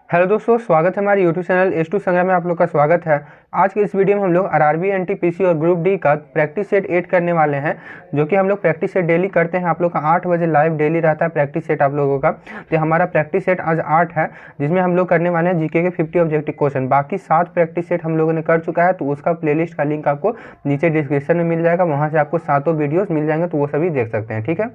Hello दोस्तों, स्वागत है हमारे यूट्यूब चैनल S2 संग्राम में। आप लोग का स्वागत है। आज के इस वीडियो में हम लोग आरआरबी एनटीपीसी और ग्रुप डी का प्रैक्टिस सेट 8 करने वाले हैं, जो कि हम लोग प्रैक्टिस सेट डेली करते हैं। आप लोग का 8 बजे लाइव डेली रहता है प्रैक्टिस सेट आप लोगों का। तो हमारा प्रैक्टिस सेट आज 8 है, जिसमें हम लोग करने वाले हैं जीके के 50 ऑब्जेक्टिव क्वेश्चन। बाकी 7 प्रैक्टिस सेट हम लोगों ने कर चुका है, तो उसका प्लेलिस्ट का लिंक आपको नीचे डिस्क्रिप्शन में मिल जाएगा। वहाँ से आपको 7 वीडियोज़ मिल जाएंगे, तो वो सभी देख सकते हैं। ठीक है,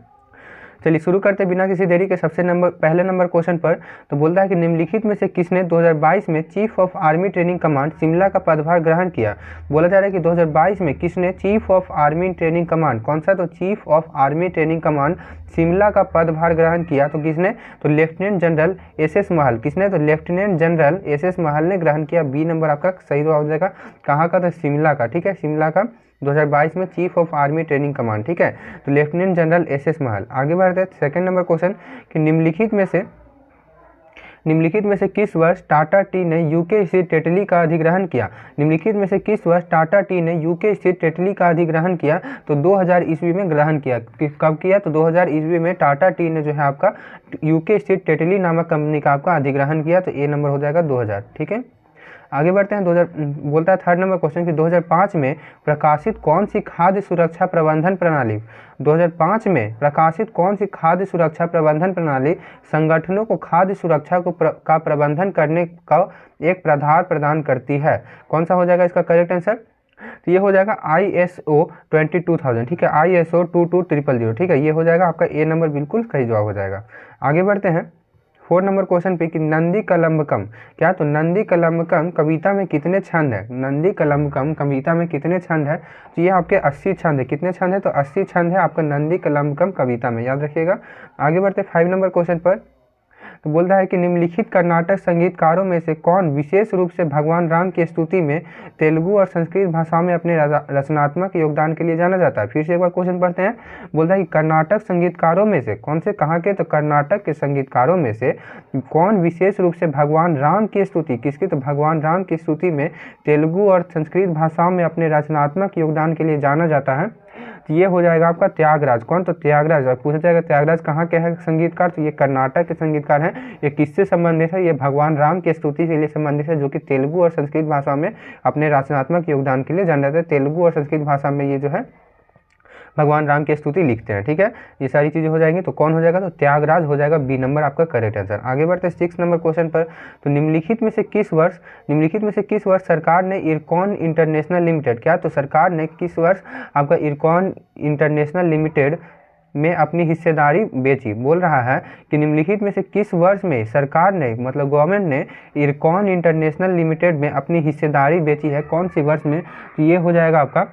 चलिए शुरू करते हैं बिना किसी देरी के। पहले नंबर क्वेश्चन पर तो बोलता है कि निम्नलिखित में से किसने 2022 में chief of army training command Shimla का पदभार ग्रहण किया। बोला जा रहा है कि 2022 में किसने chief of army training command, कौन सा, तो chief of army training command Shimla का पदभार ग्रहण किया। तो किसने, तो लेफ्टिनेंट जनरल SS महल। किसने, तो लेफ्टिनेंट जनरल SS महल ने ग्रहण किया। बी नंबर आपका सही जवाब हो जाएगा। कहाँ का, तो शिमला का। ठीक है, शिमला का 2022 में chief of army training command. ठीक है, तो लेफ्टिनेंट जनरल SS महल। आगे बढ़ते हैं सेकंड नंबर क्वेश्चन कि निम्नलिखित में से किस वर्ष टाटा टी ने यूके स्थित टेटली का अधिग्रहण किया। निम्नलिखित में से किस वर्ष टाटा टी ने यूके स्थित टेटली का अधिग्रहण किया। तो 2000 ईस्वी में ग्रहण किया। कब किया, तो 2000 ईस्वी में टाटा टी ने जो है आपका यूके स्थित टेटली नामक कंपनी का आपका अधिग्रहण किया। तो ए नंबर हो जाएगा 2000। ठीक है, आगे बढ़ते हैं। 2000 बोलता है थर्ड नंबर क्वेश्चन कि 2005 में प्रकाशित कौन सी खाद्य सुरक्षा प्रबंधन प्रणाली, 2005 में प्रकाशित कौन सी खाद्य सुरक्षा प्रबंधन प्रणाली संगठनों को खाद्य सुरक्षा का प्रबंधन करने का एक प्रावधान प्रदान करती है। कौन सा हो जाएगा इसका करेक्ट आंसर, तो ये हो जाएगा ISO 22000। ठीक है, ISO 22000। ठीक है, ये हो जाएगा आपका ए नंबर, बिल्कुल सही जवाब हो जाएगा। आगे बढ़ते हैं 4 नंबर क्वेश्चन पे कि नंदी कलम्बकम, क्या, तो नंदी कलम्बकम कविता में कितने छंद है। नंदी कलम्बकम कविता में कितने छंद है, तो ये आपके 80 छंद है। कितने छंद है, तो 80 छंद है आपका नंदी कलम्बकम कविता में, याद रखिएगा। आगे बढ़ते 5 नंबर क्वेश्चन पर तो बोलता है कि निम्नलिखित कर्नाटक संगीतकारों में से कौन विशेष रूप से भगवान राम की स्तुति में तेलुगु और संस्कृत भाषा में अपने रचनात्मक योगदान के लिए जाना जाता है। फिर से एक बार क्वेश्चन पढ़ते हैं। बोलता है कि कर्नाटक संगीतकारों में से कौन से, कहाँ के, तो कर्नाटक के संगीतकारों में से कौन विशेष रूप से भगवान राम की स्तुति, किसकी, तो भगवान राम की स्तुति में तेलुगु और संस्कृत भाषाओं में अपने रचनात्मक योगदान के लिए जाना जाता है। तो ये हो जाएगा आपका त्यागराज। कौन, तो त्यागराज। और पूछा जाएगा त्यागराज कहाँ के हैं संगीतकार, तो ये कर्नाटक के संगीतकार हैं। ये किससे संबंधित है, ये भगवान राम की स्तुति के लिए संबंधित है, जो कि तेलुगु और संस्कृत भाषा में अपने रचनात्मक योगदान के लिए जाना जाता है। तेलुगु और संस्कृत भाषा में ये जो है भगवान राम की स्तुति लिखते हैं। ठीक है, ये सारी चीज़ें हो जाएंगी। तो कौन हो जाएगा, तो त्यागराज हो जाएगा। बी नंबर आपका करेक्ट आंसर। आगे बढ़ते हैं 6 नंबर क्वेश्चन पर। तो निम्नलिखित में से किस वर्ष सरकार ने इरकॉन इंटरनेशनल लिमिटेड, क्या, तो सरकार ने किस वर्ष आपका इरकॉन इंटरनेशनल लिमिटेड में अपनी हिस्सेदारी बेची। बोल रहा है कि निम्नलिखित में से किस वर्ष में सरकार ने, मतलब गवर्नमेंट ने इरकॉन इंटरनेशनल लिमिटेड में अपनी हिस्सेदारी बेची है, कौन सी वर्ष में, तो ये हो जाएगा आपका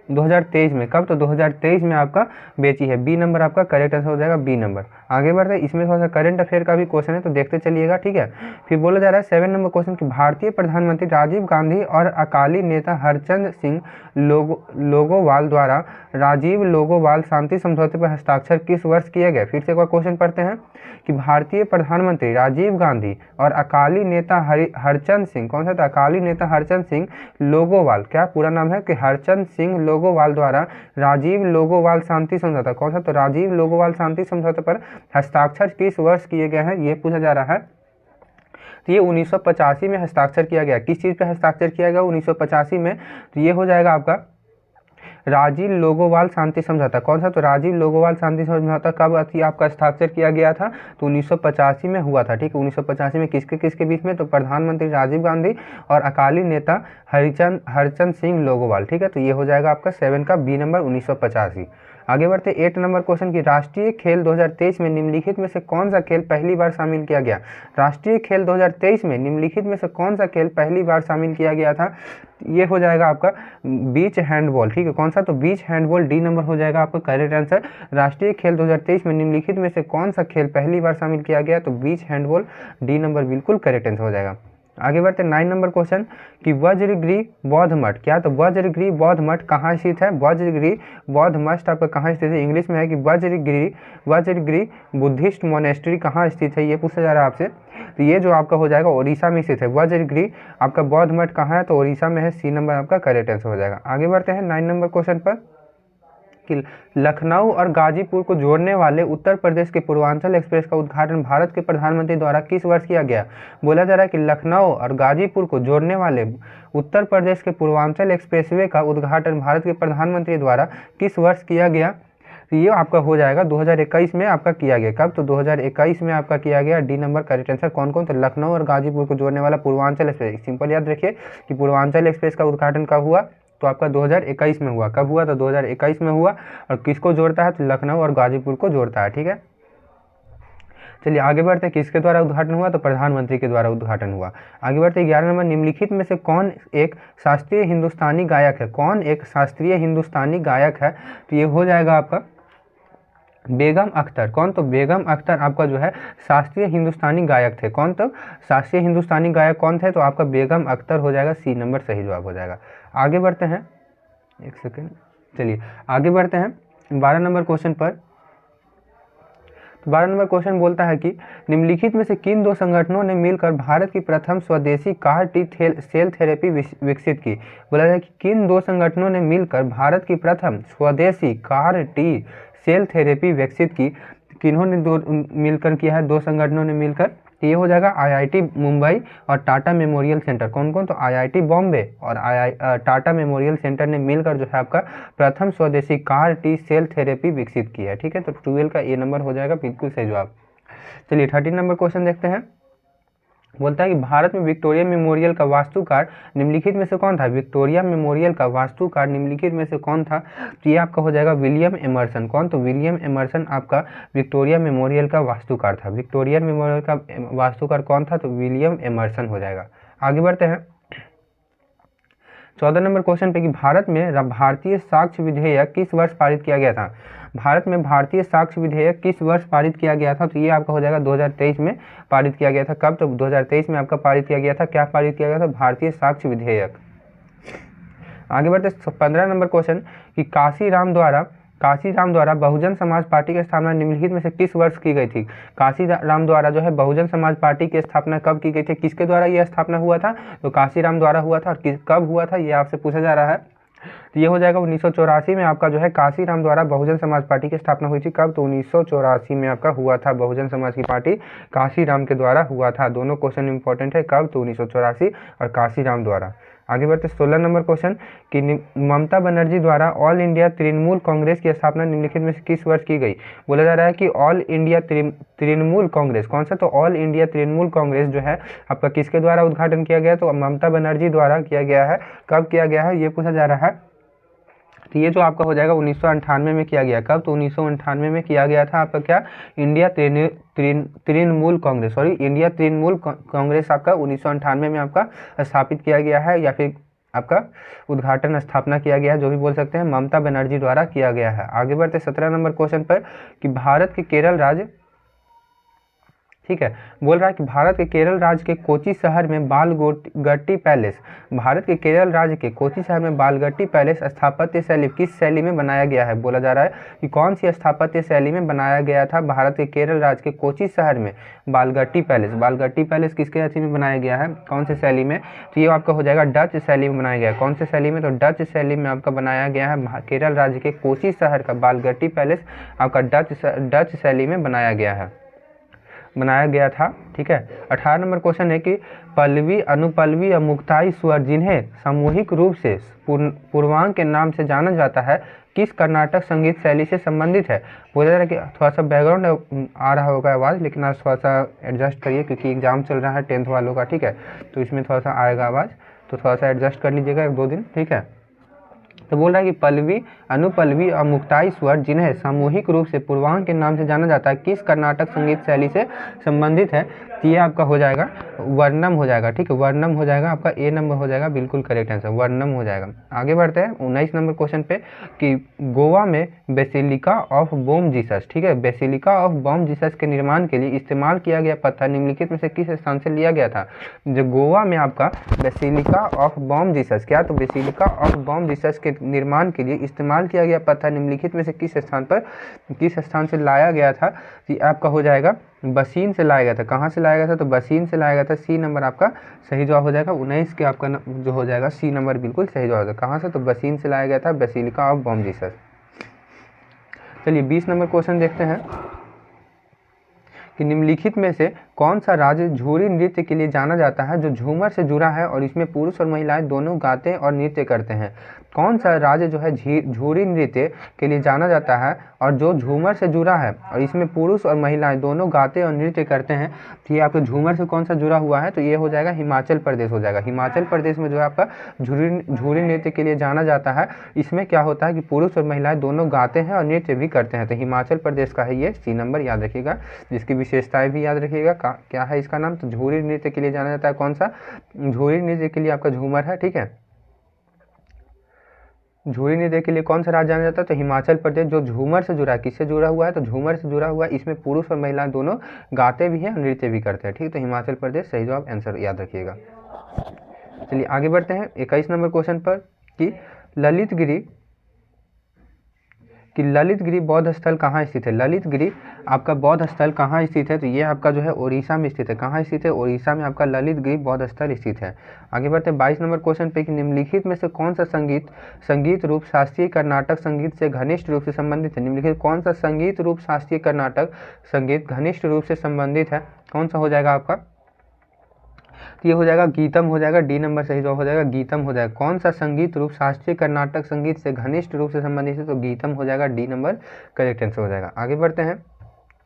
2023 में। कब, तो 2023 में आपका बेची है। बी नंबर आपका करेक्ट आंसर हो जाएगा, बी नंबर। आगे बढ़ते हैं, इसमें थोड़ा सा करंट अफेयर का भी क्वेश्चन है, तो देखते चलिएगा। ठीक है, फिर बोला जा रहा है 7 नंबर क्वेश्चन कि भारतीय प्रधानमंत्री राजीव गांधी और अकाली नेता हरचंद सिंह लोगोवाल द्वारा राजीव लोगोवाल शांति समझौते पर हस्ताक्षर किस वर्ष किए गए। फिर से एक बार क्वेश्चन पढ़ते हैं कि भारतीय प्रधानमंत्री राजीव गांधी और अकाली नेता हरचंद सिंह, कौन सा, तो अकाली नेता हरचंद सिंह लोगोवाल, क्या पूरा नाम है, कि हरचंद सिंह लोगोवाल द्वारा राजीव लोगोवाल शांति समझौता, कौन सा, तो राजीव लोगोवाल शांति समझौते पर हस्ताक्षर किस वर्ष किए गए हैं, ये पूछा जा रहा है। तो ये 1985 में हस्ताक्षर किया गया। किस चीज़ पे हस्ताक्षर किया गया 1985 में, तो ये हो जाएगा आपका राजीव लोगोवाल शांति समझौता। कौन सा, तो राजीव लोगोवाल शांति समझौता कब आपका हस्ताक्षर किया गया था, तो 1985 में हुआ था। ठीक है, 1985 में किसके बीच में, तो प्रधानमंत्री राजीव गांधी और अकाली नेता हरचंद सिंह लोगोवाल। ठीक है, तो ये हो जाएगा आपका 7 का बी नंबर 1985। आगे बढ़ते 8 नंबर क्वेश्चन की राष्ट्रीय खेल 2023 में निम्नलिखित में से कौन सा खेल पहली बार शामिल किया गया। राष्ट्रीय खेल 2023 में निम्नलिखित में से कौन सा खेल पहली बार शामिल किया गया था, ये हो जाएगा आपका बीच हैंडबॉल। ठीक है, कौन सा, तो बीच हैंडबॉल। डी नंबर हो जाएगा आपका करेक्ट आंसर। राष्ट्रीय खेल 2023 में निम्नलिखित में से कौन सा खेल पहली बार शामिल किया गया, तो बीच हैंडबॉल। डी नंबर बिल्कुल करेक्ट आंसर हो जाएगा। आगे बढ़ते 9 नंबर क्वेश्चन कि वज्रगिरी बौद्ध मठ, क्या, तो वज्रगिरी बौद्ध मठ कहाँ स्थित है। वज्रगिरी बौद्ध मठ आपका कहाँ स्थित है, इंग्लिश में है कि वज्रगिरी बुद्धिस्ट मोनेस्ट्री कहाँ स्थित है, ये पूछा जा रहा है आपसे। तो ये जो आपका हो जाएगा उड़ीसा में स्थित है। वज्रगिरी आपका बौद्ध मठ कहाँ है, तो उड़ीसा में है। सी नंबर आपका करेक्ट आंसर हो जाएगा। आगे बढ़ते हैं 9 नंबर क्वेश्चन पर। कि लखनऊ और गाजीपुर को जोड़ने वाले उत्तर प्रदेश के पूर्वांचल एक्सप्रेस का उद्घाटन भारत के प्रधानमंत्री द्वारा किस वर्ष किया गया। बोला जा रहा है कि लखनऊ और गाजीपुर को जोड़ने वाले उत्तर प्रदेश के पूर्वांचल एक्सप्रेसवे का उद्घाटन भारत के प्रधानमंत्री द्वारा किस वर्ष किया गया। तो ये आपका हो जाएगा 2021 में आपका किया गया। कब? तो 2021 में आपका किया गया। D number correct answer. कौन कौन? तो लखनऊ और गाजीपुर को जोड़ने वाला पूर्वांचल एक्सप्रेस। सिंपल याद रखिए कि पूर्वांचल एक्सप्रेस का उद्घाटन कब हुआ, तो आपका 2021 में हुआ। कब हुआ? तो 2021 में हुआ। और किसको जोड़ता है? तो लखनऊ और गाजीपुर को जोड़ता है। ठीक है, चलिए आगे बढ़ते हैं। किसके द्वारा उद्घाटन हुआ? तो प्रधानमंत्री के द्वारा उद्घाटन हुआ। आगे बढ़ते हैं। 11 नंबर, निम्नलिखित में से कौन एक शास्त्रीय हिंदुस्तानी गायक है। कौन एक शास्त्रीय हिंदुस्तानी गायक है? तो ये हो जाएगा आपका बेगम अख्तर। कौन? तो बेगम अख्तर आपका जो है शास्त्रीय हिंदुस्तानी गायक थे। कौन? तो शास्त्रीय हिंदुस्तानी गायक कौन थे? तो आपका बेगम अख्तर हो जाएगा। सी नंबर सही जवाब हो जाएगा। आगे बढ़ते हैं, एक सेकेंड, चलिए आगे बढ़ते हैं 12 नंबर क्वेश्चन पर। 12 नंबर क्वेश्चन बोलता है कि निम्नलिखित में से किन दो संगठनों ने मिलकर भारत की प्रथम स्वदेशी कार टी सेल थेरेपी विकसित की। बोला जाए कि किन दो संगठनों ने मिलकर भारत की प्रथम स्वदेशी कार टी सेल थेरेपी विकसित की। किन्होंने दो मिलकर किया है? दो संगठनों ने मिलकर। ये हो जाएगा आईआईटी मुंबई और टाटा मेमोरियल सेंटर। कौन कौन? तो आईआईटी बॉम्बे और टाटा मेमोरियल सेंटर ने मिलकर जो है आपका प्रथम स्वदेशी कार टी सेल थेरेपी विकसित की है। ठीक है, तो 12 का ए नंबर हो जाएगा बिल्कुल सही जवाब। चलिए 13 नंबर क्वेश्चन देखते हैं। बोलता है कि भारत में विक्टोरिया मेमोरियल का वास्तुकार निम्नलिखित में से कौन था। विक्टोरिया मेमोरियल का वास्तुकार निम्नलिखित में से कौन था? तो ये आपका हो जाएगा विलियम एमर्सन। कौन? तो विलियम एमर्सन आपका विक्टोरिया मेमोरियल का वास्तुकार था। विक्टोरिया मेमोरियल का वास्तुकार कौन था? तो विलियम एमर्सन हो जाएगा। आगे बढ़ते हैं 14 नंबर क्वेश्चन पे कि भारत में भारतीय साक्ष्य विधेयक किस वर्ष पारित किया गया था। भारत में भारतीय साक्ष्य विधेयक किस वर्ष पारित किया गया था। तो ये आपका हो जाएगा 2023 में पारित किया गया था। कब? तो 2023 में आपका पारित किया गया था। क्या पारित किया गया था? भारतीय साक्ष्य विधेयक। आगे बढ़ते 15 नंबर क्वेश्चन कि काशीराम द्वारा बहुजन समाज पार्टी की स्थापना निम्नलिखित में से किस वर्ष की गई थी। काशीराम द्वारा जो है बहुजन समाज पार्टी की स्थापना कब की गई थी? किसके द्वारा यह स्थापना हुआ था? तो काशीराम द्वारा हुआ था। और कब हुआ था ये आपसे पूछा जा रहा है। तो ये हो जाएगा 1984 में आपका जो है काशीराम द्वारा बहुजन समाज पार्टी की स्थापना हुई थी। कब? तो 1984 में आपका हुआ था। बहुजन समाज की पार्टी काशीराम के द्वारा हुआ था। दोनों क्वेश्चन इंपॉर्टेंट है। कब? तो 1984 और काशीराम द्वारा। आगे बढ़ते 16 नंबर क्वेश्चन कि ममता बनर्जी द्वारा ऑल इंडिया तृणमूल कांग्रेस की स्थापना निम्नलिखित में से किस वर्ष की गई। बोला जा रहा है कि ऑल इंडिया तृणमूल कांग्रेस। कौन सा? तो ऑल इंडिया तृणमूल कांग्रेस जो है आपका किसके द्वारा उद्घाटन किया गया? तो ममता बनर्जी द्वारा किया गया है। कब किया गया है ये पूछा जा रहा है। तो ये जो आपका हो जाएगा 1998 में किया गया। कब? तो 1998 में किया गया था आपका क्या? India Trinamool Congress, sorry India Trinamool Congress आपका 1998 में आपका स्थापित किया गया है, या फिर आपका उद्घाटन स्थापना किया गया है, जो भी बोल सकते हैं, ममता बनर्जी द्वारा किया गया है। आगे बढ़ते 17 नंबर क्वेश्चन पर कि भारत के केरल राज्य, ठीक है, बोल रहा है कि भारत के केरल राज्य के कोची शहर में बालगट्टी पैलेस, भारत के केरल राज्य के कोची शहर में बालगट्टी पैलेस स्थापत्य शैली किस शैली में बनाया गया है। बोला जा रहा है कि कौन सी स्थापत्य शैली में बनाया गया था भारत के केरल राज्य के कोची शहर में बालगट्टी पैलेस। बालगट्टी पैलेस किसके अथी में बनाया गया है, कौन से शैली में? तो ये आपका हो जाएगा डच शैली में बनाया गया है। कौन से शैली में? तो डच शैली में आपका बनाया गया है। केरल राज्य के कोची शहर का बालगट्टी पैलेस आपका डच शैली में बनाया गया था। ठीक है। 18 नंबर क्वेश्चन है कि पल्लवी, अनुपल्लवी और मुक्ताई स्वर जिन्हें सामूहिक रूप से पूर्वांग के नाम से जाना जाता है किस कर्नाटक संगीत शैली से संबंधित है। बोला जा रहा है कि थोड़ा सा बैकग्राउंड आ रहा होगा आवाज़, लेकिन आज थोड़ा सा एडजस्ट करिए क्योंकि एग्जाम चल रहा है 10th वालों का। ठीक है, तो इसमें थोड़ा सा आएगा आवाज़, तो थोड़ा सा एडजस्ट कर लीजिएगा 1-2 दिन। ठीक है, तो बोल रहा है कि पल्लवी, अनुपल्लवी और मुक्ताई स्वर जिन्हें सामूहिक रूप से पूर्वांग के नाम से जाना जाता है किस कर्नाटक संगीत शैली से संबंधित है। तो ये आपका हो जाएगा वर्णम हो जाएगा। ठीक है, वर्णम हो जाएगा, आपका ए नंबर हो जाएगा, बिल्कुल करेक्ट आंसर वर्णम हो जाएगा। आगे बढ़ते हैं 19 नंबर क्वेश्चन पे कि गोवा में बेसिलिका ऑफ बॉम जीसस, ठीक है, बेसिलिका ऑफ बॉम जीसस के निर्माण के लिए इस्तेमाल किया गया पत्थर निम्नलिखित में से किस स्थान से लिया गया था। जो गोवा में आपका बेसिलिका ऑफ बॉम जीसस, क्या तो बेसिलिका ऑफ बॉम जीसस के निर्माण के लिए इस्तेमाल किया गया पत्थर निम्नलिखित में से किस स्थान से लाया गया था। ये आपका हो जाएगा बसीन से लाया गया था। कहाँ से लाया गया था? तो बसीन से लाया गया था। सी नंबर आपका सही जवाब हो जाएगा। 19 के आपका जो हो जाएगा सी नंबर बिल्कुल सही जवाब है। कहाँ से? तो बसीन से लाया गया था, बेसिलिका ऑफ बॉम जीसस। चलिए 20 नंबर क्वेश्चन देखते हैं कि निम्नलिखित में से कौन सा राज्य झूरी नृत्य के लिए जाना जाता है जो झूमर से जुड़ा है और इसमें पुरुष और महिलाएं दोनों गाते और नृत्य करते हैं। कौन सा राज्य जो है झूरी नृत्य के लिए जाना जाता है और जो झूमर से जुड़ा है और इसमें पुरुष और महिलाएं दोनों गाते और नृत्य करते हैं। तो ये आपके झूमर से कौन सा जुड़ा हुआ है, तो ये हो जाएगा हिमाचल प्रदेश हो जाएगा। हिमाचल प्रदेश में जो है आपका झूरी नृत्य के लिए जाना जाता है। इसमें क्या होता है कि पुरुष और महिलाएं दोनों गाते हैं और नृत्य भी करते हैं। तो हिमाचल प्रदेश का है ये सी नंबर, याद रखिएगा। जिसकी विशेषताएं भी याद रखिएगा। क्या है इसका नाम, तो झूरी नृत्य के लिए जाना जाता है। कौन सा, झूरी नृत्य के लिए आपका झूमर है, ठीक है। झूरी नृत्य के लिए कौन सा राज्य जाना जाता है, तो हिमाचल प्रदेश, जो झूमर से जुड़ा है। किससे जुड़ा हुआ है, तो झूमर से जुड़ा हुआ है। इसमें पुरुष और महिला दोनों गाते भी हैं और नृत्य भी करते हैं, ठीक। तो हिमाचल प्रदेश सही जवाब, आंसर याद रखिएगा। चलिए आगे बढ़ते हैं 21 नंबर क्वेश्चन पर कि ललितगिरी बौद्ध स्थल कहाँ स्थित है। ललितगिरी आपका बौद्ध स्थल कहाँ स्थित है, तो ये आपका जो है उड़ीसा में स्थित है। कहाँ स्थित है, उड़ीसा में आपका ललितगिरी बौद्ध स्थल स्थित है। आगे बढ़ते हैं 22 नंबर क्वेश्चन पे कि निम्नलिखित में से कौन सा संगीत रूप शास्त्रीय कर्नाटक संगीत से घनिष्ठ रूप से संबंधित है। निम्नलिखित कौन सा संगीत रूप शास्त्रीय कर्नाटक संगीत घनिष्ठ रूप से संबंधित है, कौन सा हो जाएगा आपका, तो ये हो जाएगा गीतम हो जाएगा। डी नंबर सही जवाब हो जाएगा, गीतम हो जाएगा। कौन सा संगीत रूप शास्त्रीय कर्नाटक संगीत से घनिष्ठ रूप से संबंधित है, तो गीतम हो जाएगा। डी नंबर करेक्ट आंसर हो जाएगा। आगे बढ़ते हैं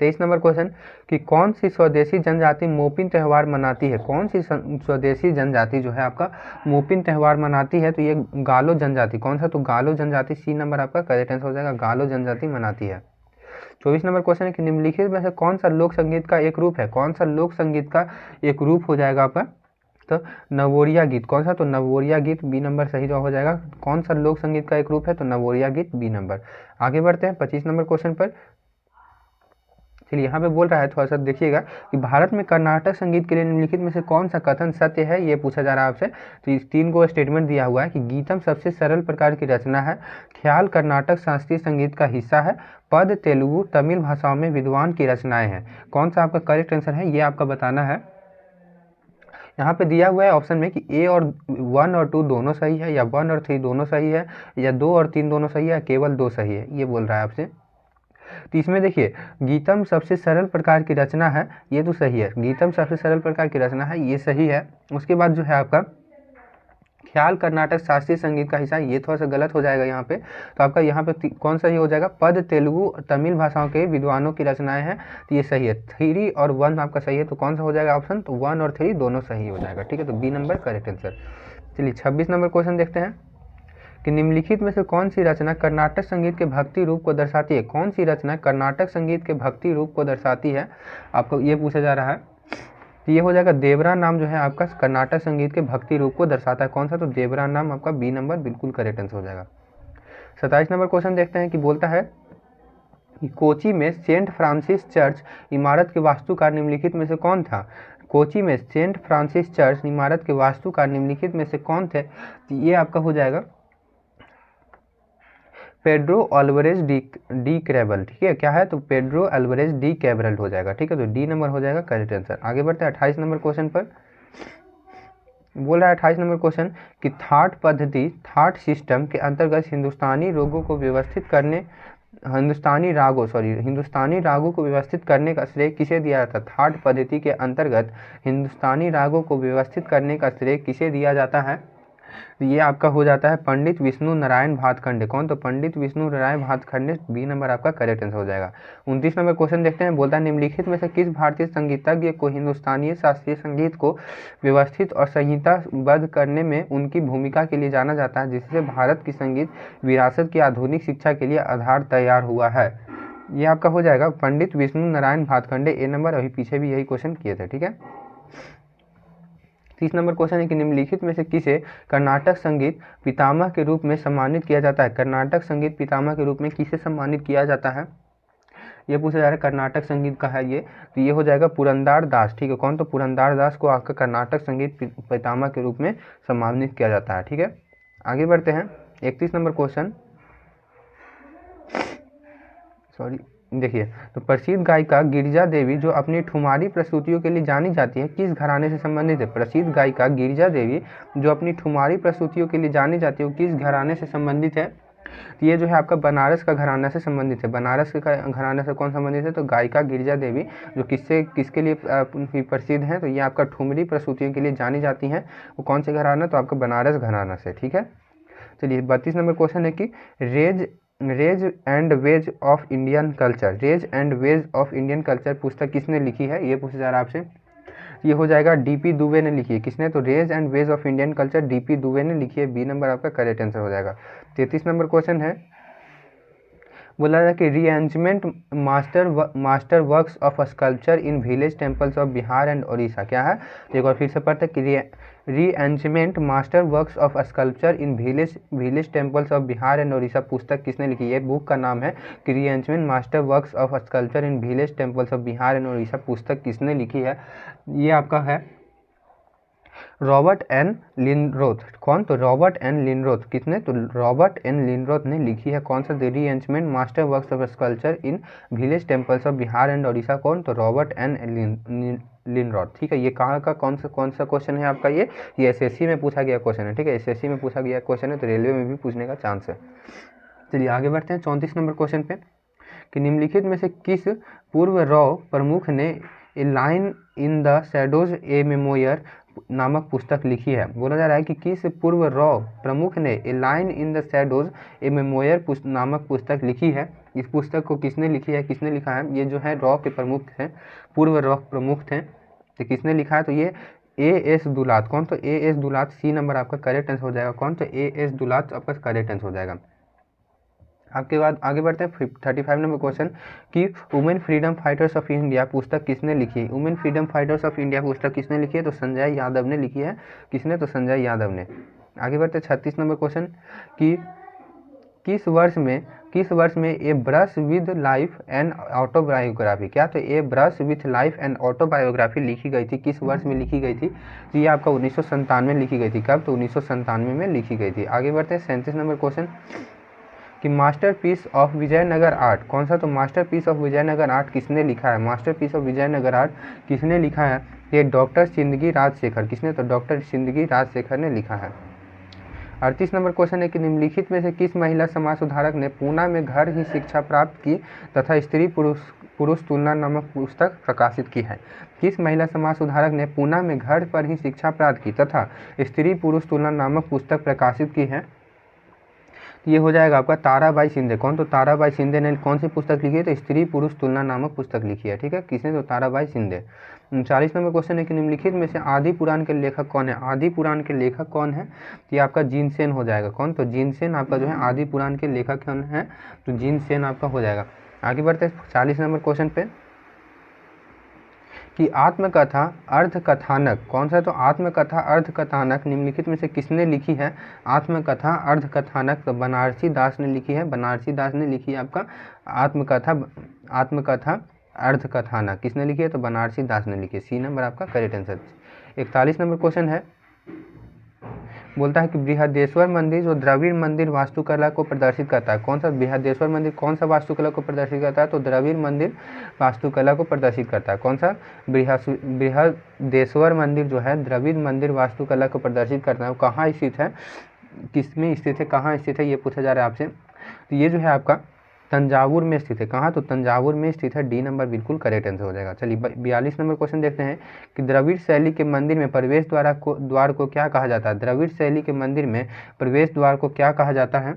23 नंबर क्वेश्चन कि कौन सी स्वदेशी जनजाति मोपिन त्यौहार मनाती है। कौन सी स्वदेशी जनजाति जो है आपका मोपिन त्यौहार मनाती है, तो ये गालो जनजाति। कौन सा, तो गालो जनजाति। सी नंबर आपका करेक्ट आंसर हो जाएगा, गालो जनजाति मनाती है। 24 नंबर क्वेश्चन है कि निम्नलिखित में से कौन सा लोक संगीत का एक रूप है। कौन सा लोक संगीत का एक रूप हो जाएगा आपका, तो नवोरिया गीत। कौन सा, तो नवोरिया गीत। बी नंबर सही जवाब हो जाएगा। कौन सा लोक संगीत का एक रूप है, तो नवोरिया गीत। B number. आगे बढ़ते हैं 25 नंबर क्वेश्चन पर। चलिए यहाँ पे बोल रहा है, थोड़ा सा देखिएगा कि भारत में कर्नाटक संगीत के लिए निम्नलिखित में से कौन सा कथन सत्य है, ये पूछा जा रहा है आपसे। तो इस 3 को स्टेटमेंट दिया हुआ है कि गीतम सबसे सरल प्रकार की रचना है, ख्याल कर्नाटक शास्त्रीय संगीत का हिस्सा है, पद तेलुगु तमिल भाषाओं में विद्वान की रचनाएं हैं। कौन सा आपका करेक्ट आंसर है, ये आपका बताना है। यहाँ पे दिया हुआ है ऑप्शन में कि ए और 1 और 2 दोनों सही है, या 1 और 3 दोनों सही है, या 2 और 3 दोनों सही है, केवल 2 सही है, ये बोल रहा है आपसे। तो इसमें देखिए गीतम सबसे सरल प्रकार की रचना है, ये तो सही है। गीतम सबसे सरल प्रकार की रचना है, ये सही है। उसके बाद जो है आपका ख्याल कर्नाटक शास्त्रीय संगीत का हिस्सा, ये थोड़ा सा गलत हो जाएगा यहाँ पे। तो आपका यहाँ पे कौन सा ही हो जाएगा, पद तेलुगु तमिल भाषाओं के विद्वानों की रचनाएं हैं, तो ये सही है। 3 और 1 आपका सही है, तो कौन सा हो जाएगा ऑप्शन, तो 1 और 3 दोनों सही हो जाएगा, ठीक है। तो बी नंबर करेक्ट आंसर। चलिए 26 नंबर क्वेश्चन देखते हैं कि निम्नलिखित में से कौन सी रचना कर्नाटक संगीत के भक्ति रूप को दर्शाती है। कौन सी रचना कर्नाटक संगीत के भक्ति रूप को दर्शाती है, आपको ये पूछा जा रहा है। तो ये हो जाएगा देवरा नाम जो है आपका कर्नाटक संगीत के भक्ति रूप को दर्शाता है। कौन सा, तो देवरा नाम आपका बी नंबर बिल्कुल करेक्ट आंसर हो जाएगा। 27 नंबर क्वेश्चन देखते हैं कि बोलता है कि कोची में सेंट फ्रांसिस चर्च इमारत के वास्तुकार निम्नलिखित में से कौन था। कोची में सेंट फ्रांसिस चर्च इमारत के वास्तुकार निम्नलिखित में से कौन थे, तो ये आपका हो जाएगा पेड्रो अल्वारेज डी कैब्रल, ठीक है। क्या है, तो पेड्रो अल्वारेज डी कैब्रल हो जाएगा, ठीक है। तो डी नंबर हो जाएगा करेक्ट आंसर। आगे बढ़ते हैं 28 नंबर क्वेश्चन पर। बोल रहा है 28 नंबर क्वेश्चन कि थाट पद्धति, थाट सिस्टम के अंतर्गत हिंदुस्तानी रागों को व्यवस्थित करने का श्रेय किसे दिया जाता है। थाट पद्धति के अंतर्गत हिंदुस्तानी रागों को व्यवस्थित करने का श्रेय किसे दिया जाता है, तो ये आपका हो जाता है पंडित विष्णु नारायण भातखंडे। कौन, तो पंडित विष्णु नारायण भातखंडे। बी नंबर आपका करेक्ट आंसर हो जाएगा। 29 नंबर क्वेश्चन देखते हैं। बोलता है निम्नलिखित में से किस भारतीय संगीतज्ञ को हिंदुस्तानी शास्त्रीय संगीत को व्यवस्थित और संहिताबद्ध करने में उनकी भूमिका के लिए जाना जाता है, जिससे भारत की संगीत विरासत की आधुनिक शिक्षा के लिए आधार तैयार हुआ है। ये आपका हो जाएगा पंडित विष्णु नारायण भातखंडे। ए नंबर, अभी पीछे भी यही क्वेश्चन किए थे, ठीक है। 30 नंबर क्वेश्चन है कि निम्नलिखित में से किसे कर्नाटक संगीत पितामह के रूप में सम्मानित किया जाता है। कर्नाटक संगीत पितामह के रूप में किसे सम्मानित किया जाता है, ये पूछा जा रहा है। कर्नाटक संगीत का है ये, तो ये हो जाएगा पुरंदार दास, ठीक है। कौन, तो पुरंदार दास को आपका कर्नाटक संगीत पितामह के रूप में सम्मानित किया जाता है, ठीक है। आगे बढ़ते हैं 31 नंबर क्वेश्चन। देखिए, तो प्रसिद्ध गायिका गिरिजा देवी जो अपनी ठुमारी प्रस्तुतियों के लिए जानी जाती है, किस घराने से संबंधित है। प्रसिद्ध गायिका गिरिजा देवी जो अपनी ठुमारी प्रस्तुतियों के लिए जानी जाती है, वो किस घराने से संबंधित है, तो ये जो है आपका बनारस का घराना से संबंधित है। बनारस के घराना से कौन संबंधित है? तो गायिका गिरिजा देवी, जो किसके लिए प्रसिद्ध हैं? तो ये आपका ठुमरी प्रस्तुतियों के लिए जानी जाती हैं। वो कौन से घराना? तो आपका बनारस घराना से। ठीक है, चलिए 32 नंबर क्वेश्चन है कि rays and ways of Indian culture, rays and ways of Indian culture पुस्तक किसने लिखी है? ये पूछा जा रहा है आपसे। ये हो जाएगा डीपी दुबे ने लिखी है। किसने? तो rays and ways of Indian culture D P ने लिखी है। बी नंबर आपका करेक्ट आंसर हो जाएगा। 33 नंबर क्वेश्चन है, बोला था कि rearrangement master works of sculpture in village temples of Bihar and Orissa क्या है? एक बार फिर से पढ़ते हैं कि rearrangement master works of sculpture in village temples of Bihar and Orissa पुस्तक किसने लिखी है? बुक का नाम है कि rearrangement master works of sculpture in village temples of Bihar and Orissa पुस्तक किसने लिखी है? ये आपका है रॉबर्ट एन लिनरोथ। कौन? तो रॉबर्ट एन लिनरोथ। किसने? तो रॉबर्ट एन लिनरोथ ने लिखी है। कौन सा? The rearrangement master works of sculpture in village temples of Bihar and Orissa. कौन? तो रॉबर्ट एन लिनरोथ। ठीक है, ये कहाँ का कौन सा क्वेश्चन है आपका? ये एसएससी में पूछा गया क्वेश्चन है। ठीक है, एसएससी में पूछा गया क्वेश्चन है, तो रेलवे में भी पूछने का चांस है। चलिए आगे बढ़ते हैं 34 नंबर क्वेश्चन पे कि निम्नलिखित में से किस पूर्व रॉ प्रमुख ने a line in the shadows a memoir नामक पुस्तक लिखी है? बोला जा रहा है कि किस पूर्व रॉ प्रमुख ने a line in the shadows a memoir नामक पुस्तक लिखी है? इस पुस्तक को किसने लिखी है? किसने लिखा है? ये जो है रॉ के प्रमुख थे, पूर्व रॉ प्रमुख थे, तो किसने लिखा है? तो ये ए.एस. दुलात। कौन? तो ए.एस. दुलात। सी नंबर आपका करेक्ट आंसर हो जाएगा। कौन? तो ए.एस. दुलात आपका करेक्ट आंसर हो जाएगा। आपके बाद आगे बढ़ते हैं 35 नंबर क्वेश्चन कि women freedom fighters of India पुस्तक किसने लिखी है? Women freedom fighters of India पुस्तक किसने लिखी है? तो संजय यादव ने लिखी है। किसने? तो संजय यादव ने। आगे बढ़ते हैं 36 नंबर क्वेश्चन कि किस वर्ष में a brush with life and autobiography क्या? तो a brush with life and autobiography लिखी गई थी। किस वर्ष में लिखी गई थी? तो ये आपका 1997 में लिखी गई थी। कब? तो 1997 में लिखी गई थी। आगे बढ़ते हैं 37 नंबर क्वेश्चन कि मास्टरपीस ऑफ विजयनगर आर्ट कौन सा? तो मास्टरपीस ऑफ विजयनगर आर्ट किसने लिखा है? मास्टरपीस ऑफ विजयनगर आर्ट किसने लिखा है? ये डॉक्टर सिंदगी राजशेखर। किसने? तो डॉक्टर सिंदगी राजशेखर ने लिखा है। 38 नंबर क्वेश्चन है कि निम्नलिखित में से किस महिला समाज सुधारक ने पूना में घर ही शिक्षा प्राप्त की तथा स्त्री पुरुष तुलना नामक पुस्तक प्रकाशित की है? किस महिला समाज सुधारक ने पूना में घर पर ही शिक्षा प्राप्त की तथा स्त्री पुरुष तुलना नामक पुस्तक प्रकाशित की है? ये हो जाएगा आपका ताराबाई शिंदे। कौन? तो ताराबाई शिंदे ने कौन सी पुस्तक लिखी है? तो स्त्री पुरुष तुलना नामक पुस्तक लिखी है। ठीक है, किसने? तो ताराबाई शिंदे। 40 नंबर क्वेश्चन है कि निम्नलिखित में से आदि पुराण के लेखक कौन है? आदि पुराण के लेखक कौन है? तो ये आपका जीनसेन हो जाएगा। कौन? तो जीनसेन आपका जो है आदि पुराण के लेखक कौन है? तो जीनसेन आपका हो जाएगा। आगे बढ़ते हैं 40 नंबर क्वेश्चन पे कि आत्मकथा अर्धकथानक कौन सा? तो आत्मकथा अर्धकथानक निम्नलिखित में से किसने लिखी है? आत्मकथा अर्धकथानक तो बनारसी दास ने लिखी है। बनारसी दास ने लिखी है आपका आत्मकथा अर्धकथानक। किसने लिखी है? तो बनारसी दास ने लिखी है। सी नंबर आपका करेक्ट आंसर। 41 नंबर क्वेश्चन है, बोलता है कि बृहदेश्वर मंदिर जो द्रविड़ मंदिर वास्तुकला को प्रदर्शित करता है। कौन सा? बृहदेश्वर मंदिर कौन सा वास्तुकला को प्रदर्शित करता है? तो द्रविड़ मंदिर वास्तुकला को प्रदर्शित करता है। कौन सा? बृहदेश्वर मंदिर जो है द्रविड़ मंदिर वास्तुकला को प्रदर्शित करता है। वो कहाँ स्थित है? किसमें स्थित है? कहाँ स्थित है? ये पूछा जा रहा है आपसे। तो ये जो है आपका तंजावुर में स्थित है। कहाँ? तो तंजावुर में स्थित है। डी नंबर बिल्कुल करेक्ट आंसर हो जाएगा। चलिए 42 नंबर क्वेश्चन देखते हैं कि द्रविड़ शैली के मंदिर में प्रवेश द्वार को क्या कहा जाता है? द्रविड़ शैली के मंदिर में प्रवेश द्वार को क्या कहा जाता है?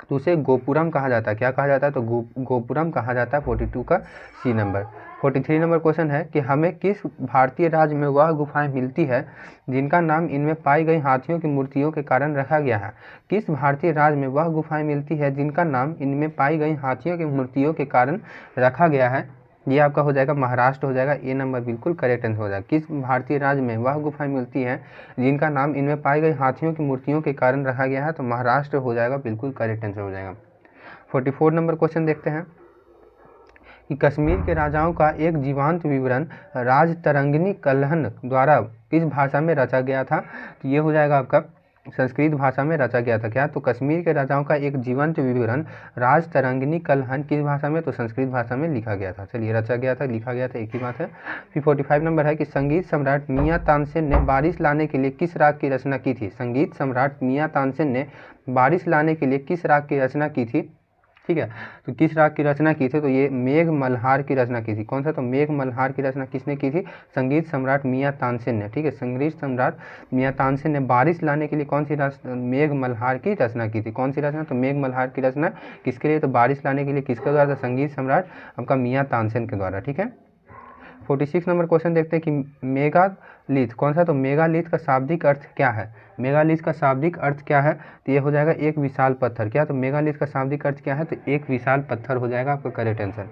तो उसे गोपुरम कहा जाता है। क्या कहा जाता है? तो गोपुरम कहा जाता है। 42 का सी नंबर। 43 नंबर क्वेश्चन है कि हमें किस भारतीय राज्य में वह गुफाएं मिलती है जिनका नाम इनमें पाई गई हाथियों की मूर्तियों के कारण रखा गया है? किस भारतीय राज्य में वह गुफाएं मिलती है जिनका नाम इनमें पाई गई हाथियों की मूर्तियों के कारण रखा गया है? ये आपका हो जाएगा महाराष्ट्र हो जाएगा। ए नंबर बिल्कुल करेक्ट आंसर हो जाएगा। किस भारतीय राज्य में वह गुफाएं मिलती हैं जिनका नाम इनमें पाई गई हाथियों की मूर्तियों के कारण रखा गया है? तो महाराष्ट्र हो जाएगा। बिल्कुल करेक्ट आंसर हो जाएगा। 44 नंबर क्वेश्चन देखते हैं कि कश्मीर के राजाओं का एक जीवंत विवरण राजतरंगिणी कल्हण द्वारा किस भाषा में रचा गया था? तो ये हो जाएगा आपका संस्कृत भाषा में रचा गया था। क्या? तो कश्मीर के राजाओं का एक जीवंत विवरण राज तरंगिणी कलहन किस भाषा में? तो संस्कृत भाषा में लिखा गया था। चलिए, रचा गया था, लिखा गया था, एक ही बात है। फिर 45 नंबर है कि संगीत सम्राट मियां तानसेन ने बारिश लाने के लिए किस राग की रचना की थी? संगीत सम्राट मियां तानसेन ने बारिश लाने के लिए किस राग की रचना की थी? ठीक है, तो किस राग की रचना की थी? तो ये मेघ मल्हार की रचना की थी। कौन सा? तो मेघ मल्हार की रचना किसने की थी? संगीत सम्राट मियां तानसेन ने। ठीक है, संगीत सम्राट मियां तानसेन ने बारिश लाने के लिए कौन सी मेघ मल्हार की रचना की थी? कौन सी रचना? तो मेघ मल्हार की रचना किसके लिए? तो बारिश लाने के लिए किसके द्वारा? संगीत सम्राट आपका मियां तानसेन के द्वारा। ठीक है, 46 नंबर क्वेश्चन देखते हैं कि मेगालिथ कौन सा? तो मेगालिथ का शाब्दिक अर्थ क्या है? मेगालिथ का शाब्दिक अर्थ क्या है? तो ये हो जाएगा एक विशाल पत्थर। क्या? तो मेगालिथ का शाब्दिक अर्थ क्या है? तो एक विशाल पत्थर हो जाएगा आपका करेक्ट आंसर।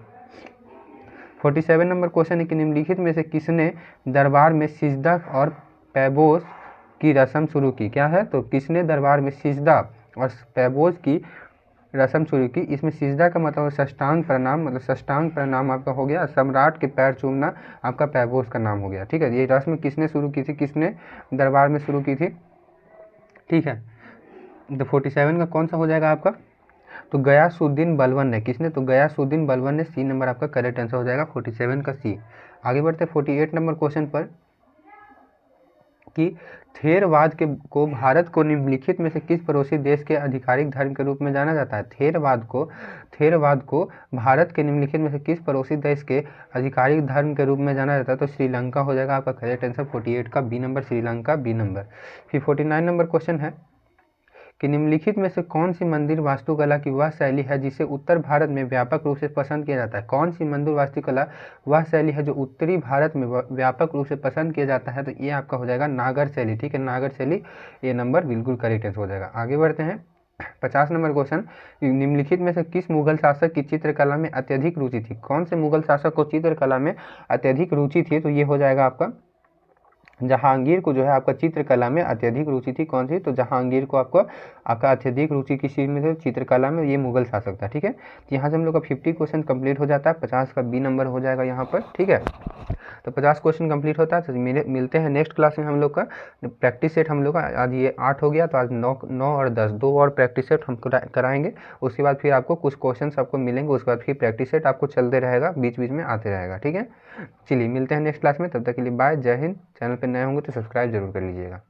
47 नंबर क्वेश्चन है कि निम्नलिखित में से किसने दरबार में सिजदा और पैबोस की रस्म शुरू की? क्या है? तो किसने दरबार में सिजदा और पैबोस की रस्म शुरू की? इसमें सिजदा का मतलब साष्टांग प्रणाम, मतलब साष्टांग प्रणाम आपका हो गया, सम्राट के पैर चूमना आपका पैबोस का नाम हो गया। ठीक है, ये रस्म किसने शुरू की थी? किसने दरबार में शुरू की थी? ठीक है, तो 47 का कौन सा हो जाएगा आपका? तो गयासुद्दीन बलबन ने। किसने? तो गयासुद्दीन बलबन ने। सी नंबर आपका करेक्ट आंसर हो जाएगा 47 का सी। आगे बढ़ते 48 नंबर क्वेश्चन पर कि थेरवाद को भारत को निम्नलिखित में से किस पड़ोसी देश के आधिकारिक धर्म के रूप में जाना जाता है? थेरवाद को भारत के निम्नलिखित में से किस पड़ोसी देश के आधिकारिक धर्म के रूप में जाना जाता है? तो श्रीलंका हो जाएगा आपका करेक्ट आंसर 48 का B number, Sri Lanka B number. फिर 49 नंबर क्वेश्चन है कि निम्नलिखित में से कौन सी मंदिर वास्तुकला की वह शैली है जिसे उत्तर भारत में व्यापक रूप से पसंद किया जाता है? कौन सी मंदिर वास्तुकला वह शैली है जो उत्तरी भारत में व्यापक रूप से पसंद किया जाता है? तो ये आपका हो जाएगा नागर शैली। ठीक है, नागर शैली, ये नंबर बिल्कुल करेक्ट आंसर हो जाएगा। आगे बढ़ते हैं 50 नंबर क्वेश्चन, निम्नलिखित में से किस मुगल शासक की चित्रकला में अत्यधिक रुचि थी? कौन से मुगल शासक को चित्रकला में अत्यधिक रुचि थी? तो ये हो जाएगा आपका जहांगीर को जो है आपका चित्रकला में अत्यधिक रुचि थी। कौन सी? तो जहांगीर को आपका अत्यधिक रुचि किस चीज़ में थी? चित्रकला में। ये मुगल शासक था। ठीक है, तो यहाँ से हम लोग का 50 क्वेश्चन कंप्लीट हो जाता है। 50 का बी नंबर हो जाएगा यहाँ पर। ठीक है, तो 50 क्वेश्चन कंप्लीट होता है। तो मिलते हैं नेक्स्ट क्लास में। हम लोग का प्रैक्टिस सेट हम लोग का आज ये 8 हो गया, तो आज 9 और 10 2 और प्रैक्टिस सेट हम कराएंगे। उसके बाद फिर आपको कुछ क्वेश्चन आपको मिलेंगे, उसके बाद फिर प्रैक्टिस सेट आपको चलते रहेगा, बीच बीच में आते रहेगा। ठीक है, चलिए मिलते हैं नेक्स्ट क्लास में। तब तक के लिए बाय, जय हिंद। चैनल पर नए होंगे तो सब्सक्राइब जरूर कर लीजिएगा।